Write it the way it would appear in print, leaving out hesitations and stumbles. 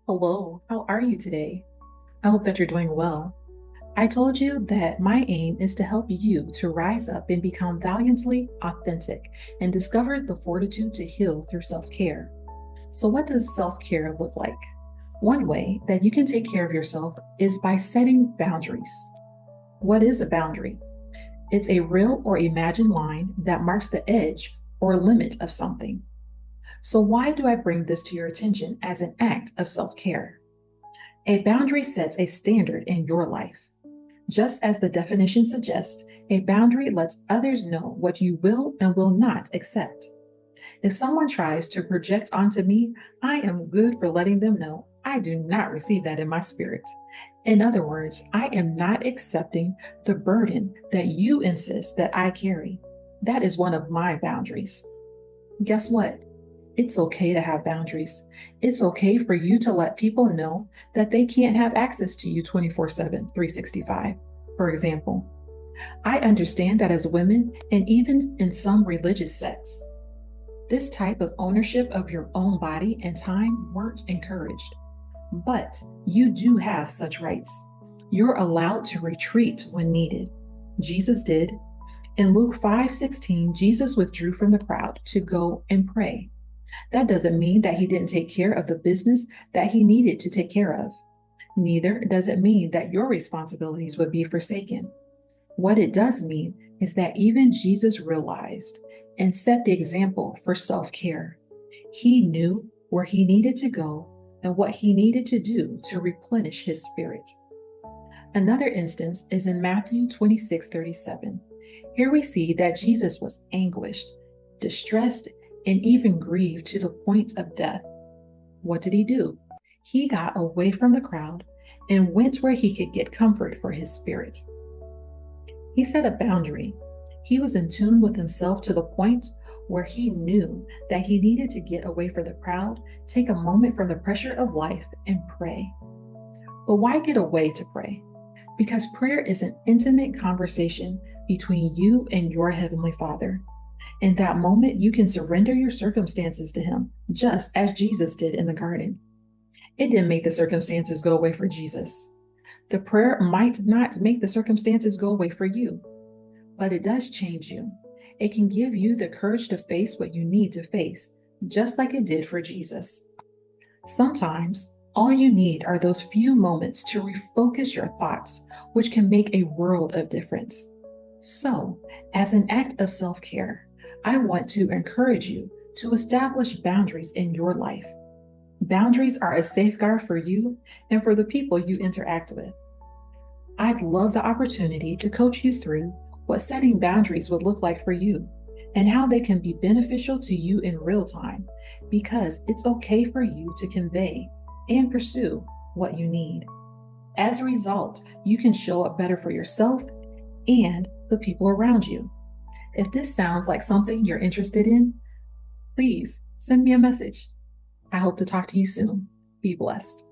Hello, how are you today? I hope that you're doing well. I told you that my aim is to help you to rise up and become valiantly authentic and discover the fortitude to heal through self care. So, what does self care look like? One way that you can take care of yourself is by setting boundaries. What is a boundary? It's a real or imagined line that marks the edge or limit of something. So, why do I bring this to your attention as an act of self care? A boundary sets a standard in your life. Just as the definition suggests, a boundary lets others know what you will and will not accept. If someone tries to project onto me, I am good for letting them know I do not receive that in my spirit. In other words, I am not accepting the burden that you insist that I carry. That is one of my boundaries. Guess what? It's okay to have boundaries. It's okay for you to let people know that they can't have access to you 24/7, 365. For example, I understand that as women, and even in some religious sects, this type of ownership of your own body and time weren't encouraged. But you do have such rights. You're allowed to retreat when needed. Jesus did. In Luke 5:16, Jesus withdrew from the crowd to go and pray. That doesn't mean that he didn't take care of the business that he needed to take care of. Neither does it mean that your responsibilities would be forsaken. What it does mean is that even Jesus realized and set the example for self care. He knew where he needed to go and what he needed to do to replenish his spirit. Another instance is in Matthew 26:37. Here we see that Jesus was anguished, distressed, and even grieved to the point of death. What did he do? He got away from the crowd and went where he could get comfort for his spirit. He set a boundary. He was in tune with himself to the point where he knew that he needed to get away from the crowd, take a moment from the pressure of life, and pray. But why get away to pray? Because prayer is an intimate conversation between you and your Heavenly Father. In that moment, you can surrender your circumstances to Him, just as Jesus did in the garden. It didn't make the circumstances go away for Jesus. The prayer might not make the circumstances go away for you, but it does change you. It can give you the courage to face what you need to face, just like it did for Jesus. Sometimes, all you need are those few moments to refocus your thoughts, which can make a world of difference. So, as an act of self care, I want to encourage you to establish boundaries in your life. Boundaries are a safeguard for you and for the people you interact with. I'd love the opportunity to coach you through what setting boundaries would look like for you and how they can be beneficial to you in real time, because it's okay for you to convey and pursue what you need. As a result, you can show up better for yourself and the people around you. If this sounds like something you're interested in, please send me a message. I hope to talk to you soon. Be blessed.